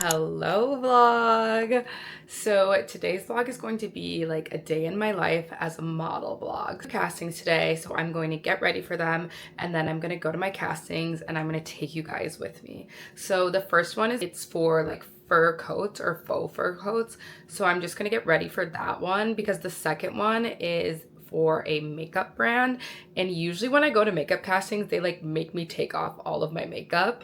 Hello vlog. So today's vlog is going to be like a day in my life as a model vlog. Castings today, so I'm going to get ready for them and then I'm going to go to my castings and I'm going to take you guys with me. So the first one it's for like fur coats or faux fur coats. So I'm just going to get ready for that one because the second one is for a makeup brand, and usually when I go to makeup castings they like make me take off all of my makeup.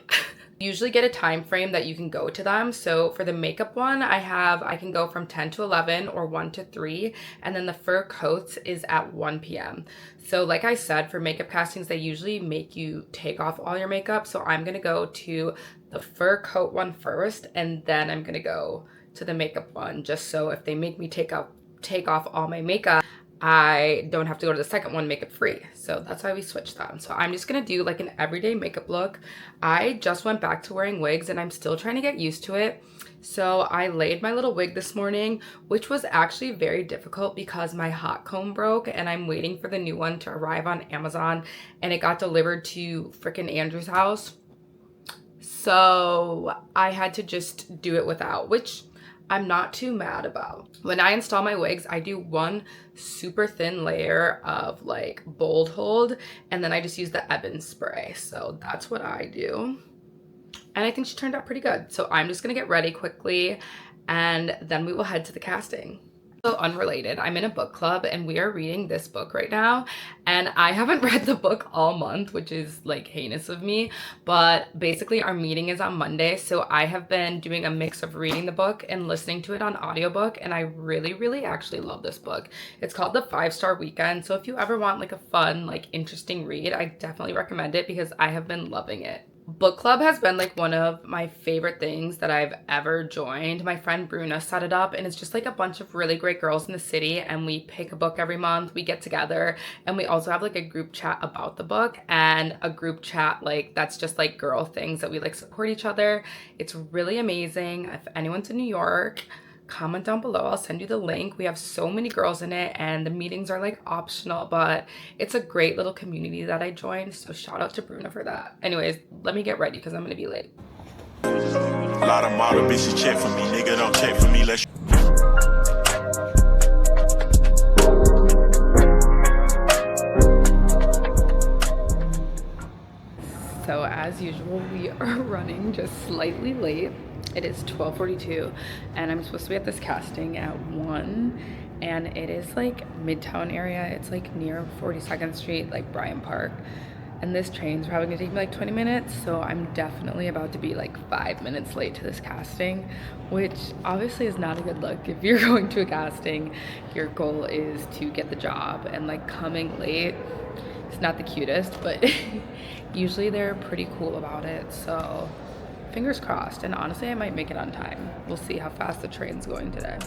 Usually get a time frame that you can go to them. So for the makeup one, I can go from 10 to 11 or 1 to 3, and then the fur coats is at 1 p.m. So like I said, for makeup castings, they usually make you take off all your makeup. So I'm gonna go to the fur coat one first, and then I'm gonna go to the makeup one, just so if they make me take off all my makeup, I don't have to go to the second one makeup free. So that's why we switched them. So I'm just gonna do like an everyday makeup look. I just went back to wearing wigs and I'm still trying to get used to it. So I laid my little wig this morning, which was actually very difficult because my hot comb broke and I'm waiting for the new one to arrive on Amazon, and it got delivered to frickin' Andrew's house. So I had to just do it without, which I'm not too mad about. When I install my wigs, I do one super thin layer of like bold hold, and then I just use the Ebin spray. So that's what I do. And I think she turned out pretty good. So I'm just gonna get ready quickly and then we will head to the casting. So unrelated, I'm in a book club and we are reading this book right now, and I haven't read the book all month, which is like heinous of me, but basically our meeting is on Monday, so I have been doing a mix of reading the book and listening to it on audiobook, and I really actually love this book. It's called The 5-Star Weekend, so if you ever want like a fun, like interesting read, I definitely recommend it because I have been loving it. Book club has been like one of my favorite things that I've ever joined. My friend Bruna set it up, and it's just like a bunch of really great girls in the city, and we pick a book every month, we get together, and we also have like a group chat about the book and a group chat like that's just like girl things that we like support each other. It's really amazing. If anyone's in New York, comment down below, I'll send you the link. We have so many girls in it and the meetings are like optional, but it's a great little community that I joined, so shout out to Bruna for that. Anyways, let me get ready because I'm gonna be late. A lot of model bitches check for me, nigga don't check for me, let's So as usual, we are running just slightly late. It is 12:42 and I'm supposed to be at this casting at 1, and it is like Midtown area. It's like near 42nd Street, like Bryant Park. And this train's probably gonna take me like 20 minutes, so I'm definitely about to be like 5 minutes late to this casting, which obviously is not a good look. If you're going to a casting, your goal is to get the job, and like coming late, it's not the cutest, but usually they're pretty cool about it, so fingers crossed. And honestly, I might make it on time. We'll see how fast the train's going today.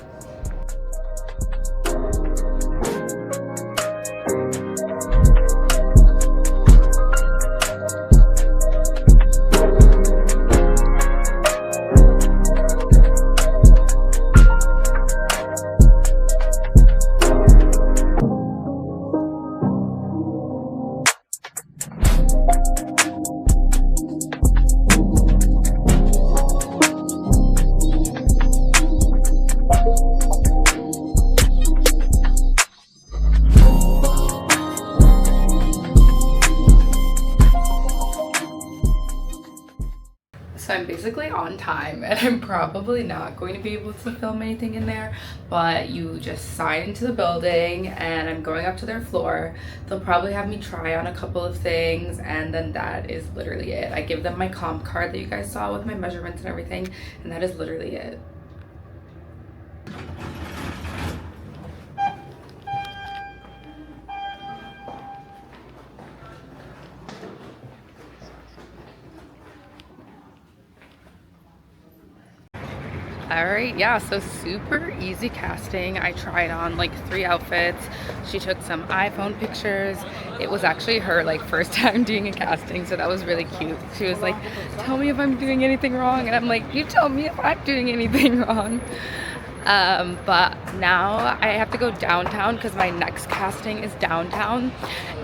So I'm basically on time, and I'm probably not going to be able to film anything in there, but you just sign into the building and I'm going up to their floor. They'll probably have me try on a couple of things, and then that is literally it. I give them my comp card that you guys saw with my measurements and everything, and that is literally it. All right, yeah, so super easy casting. I tried on like 3 outfits. She took some iPhone pictures. It was actually her like first time doing a casting, so that was really cute. She was like, tell me if I'm doing anything wrong, and I'm like, you tell me if I'm doing anything wrong. But now I have to go downtown because my next casting is downtown,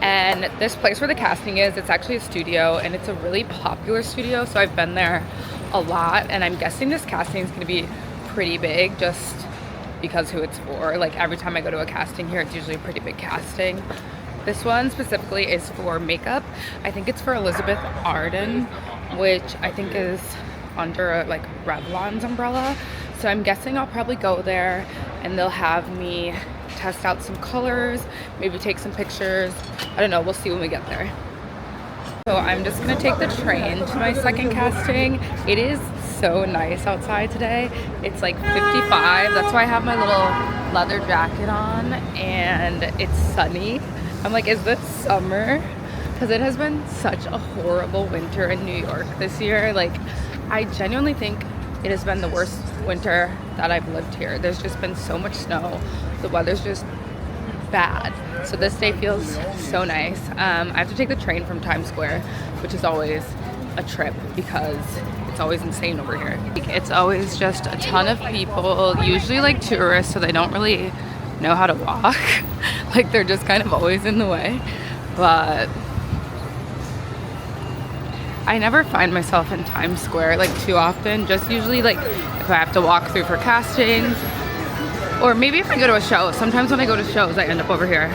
and this place where the casting is, it's actually a studio, and it's a really popular studio, so I've been there a lot, and I'm guessing this casting is going to be pretty big just because who it's for. Like every time I go to a casting here, it's usually a pretty big casting. This one specifically is for makeup. I think it's for Elizabeth Arden, which I think is under like Revlon's umbrella. So I'm guessing I'll probably go there and they'll have me test out some colors, maybe take some pictures. I don't know, we'll see when we get there. So I'm just gonna take the train to my second casting. It is so nice outside today. It's like 55. That's why I have my little leather jacket on, and it's sunny. I'm like, is this summer? Because it has been such a horrible winter in New York this year. Like, I genuinely think it has been the worst winter that I've lived here. There's just been so much snow. The weather's just bad. So this day feels so nice. I have to take the train from Times Square, which is always a trip because it's always insane over here. It's always just a ton of people, usually like tourists, so they don't really know how to walk. Like they're just kind of always in the way. But I never find myself in Times Square like too often, just usually like if I have to walk through for castings, or maybe if I go to a show. Sometimes when I go to shows, I end up over here.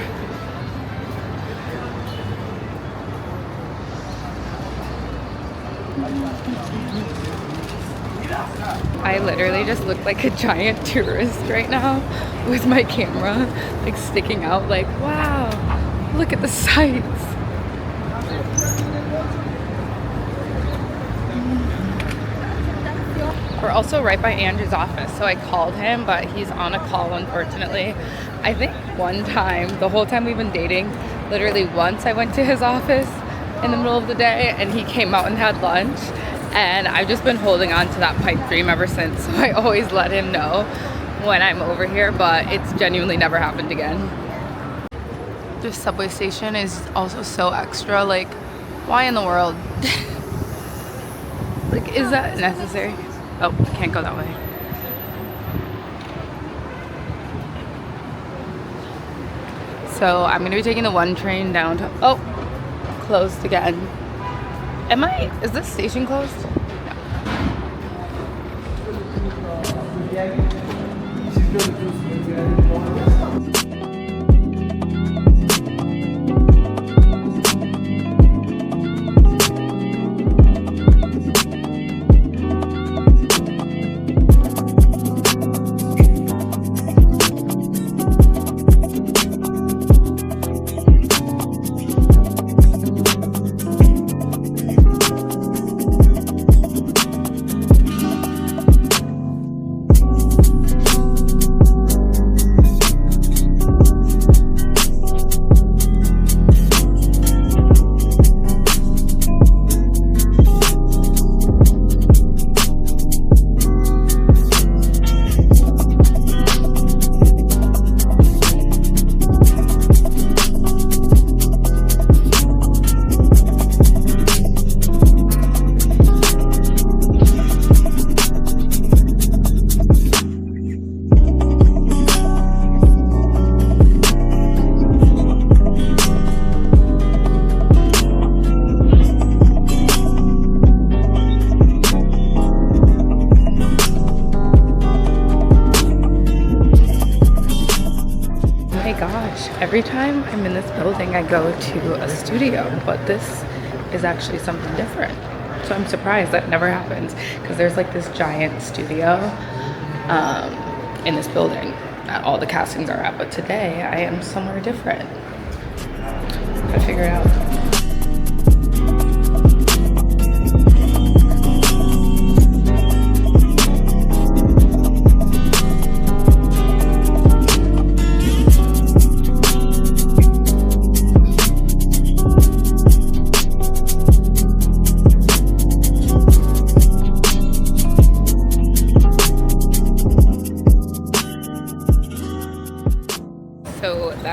I literally just look like a giant tourist right now with my camera like sticking out, like, wow, look at the sights. We're also right by Andrew's office, so I called him, but he's on a call, unfortunately. I think one time, the whole time we've been dating, literally once I went to his office in the middle of the day and he came out and had lunch, and I've just been holding on to that pipe dream ever since, so I always let him know when I'm over here, but it's genuinely never happened again. This subway station is also so extra, like, why in the world? Like, is that necessary? Oh, can't go that way. So I'm gonna be taking the 1 train down to, oh, closed again. Is this station closed? Every time I'm in this building, I go to a studio, but this is actually something different. So I'm surprised that never happens, because there's like this giant studio in this building that all the castings are at. But today I am somewhere different. Gotta figure it out.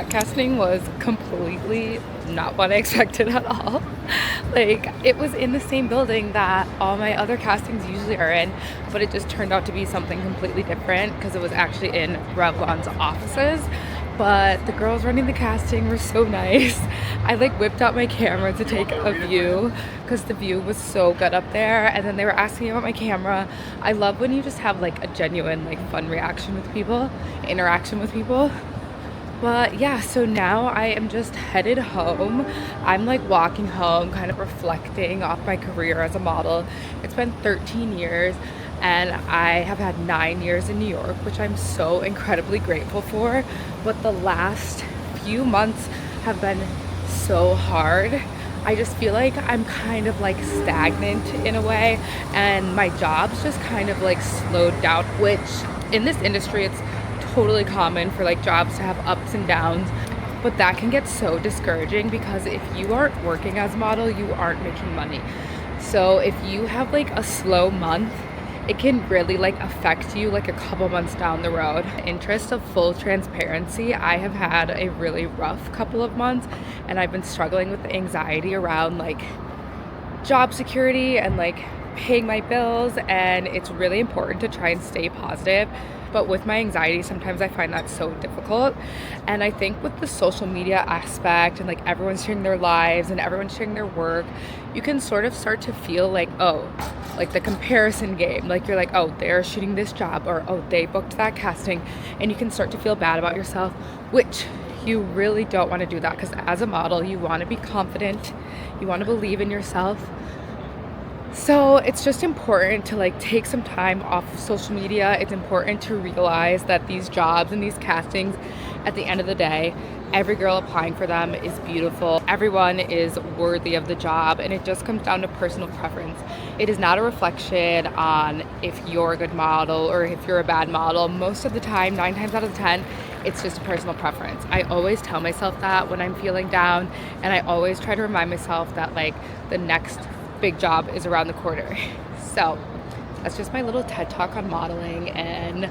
Casting was completely not what I expected at all. Like, it was in the same building that all my other castings usually are in, but it just turned out to be something completely different because it was actually in Revlon's offices, but the girls running the casting were so nice. I like whipped out my camera to take a view because the view was so good up there, and then they were asking about my camera. I love when you just have like a genuine like fun reaction with people, interaction with people. But yeah, so now I am just headed home. I'm like walking home, kind of reflecting off my career as a model. It's been 13 years and I have had 9 years in New York, which I'm so incredibly grateful for. But the last few months have been so hard. I just feel like I'm kind of like stagnant in a way, and my job's just kind of like slowed down, which in this industry, it's totally common for like jobs to have ups and downs, but that can get so discouraging because if you aren't working as a model, you aren't making money. So if you have like a slow month, it can really like affect you like a couple months down the road. In the interest of full transparency, I have had a really rough couple of months, and I've been struggling with the anxiety around like job security and like paying my bills, and it's really important to try and stay positive. But with my anxiety, sometimes I find that so difficult. And I think with the social media aspect and like everyone's sharing their lives and everyone's sharing their work, you can sort of start to feel like, oh, like the comparison game. Like you're like, oh, they're shooting this job, or oh, they booked that casting. And you can start to feel bad about yourself, which you really don't want to do that, because as a model, you want to be confident, you want to believe in yourself. So it's just important to like take some time off of social media. It's important to realize that these jobs and these castings, at the end of the day, every girl applying for them is beautiful. Everyone is worthy of the job, and it just comes down to personal preference. It is not a reflection on if you're a good model or if you're a bad model. Most of the time, 9 times out of 10, it's just a personal preference. I always tell myself that when I'm feeling down, and I always try to remind myself that like the next big job is around the corner. So that's just my little TED talk on modeling, and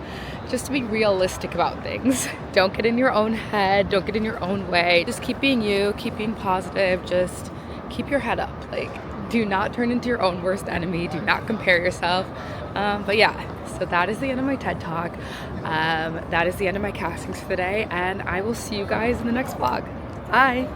just to be realistic about things. Don't get in your own head, don't get in your own way. Just keep being you, keep being positive, just keep your head up. Like, do not turn into your own worst enemy, do not compare yourself. But yeah, so that is the end of my TED talk. That is the end of my castings for the day, and I will see you guys in the next vlog. Bye.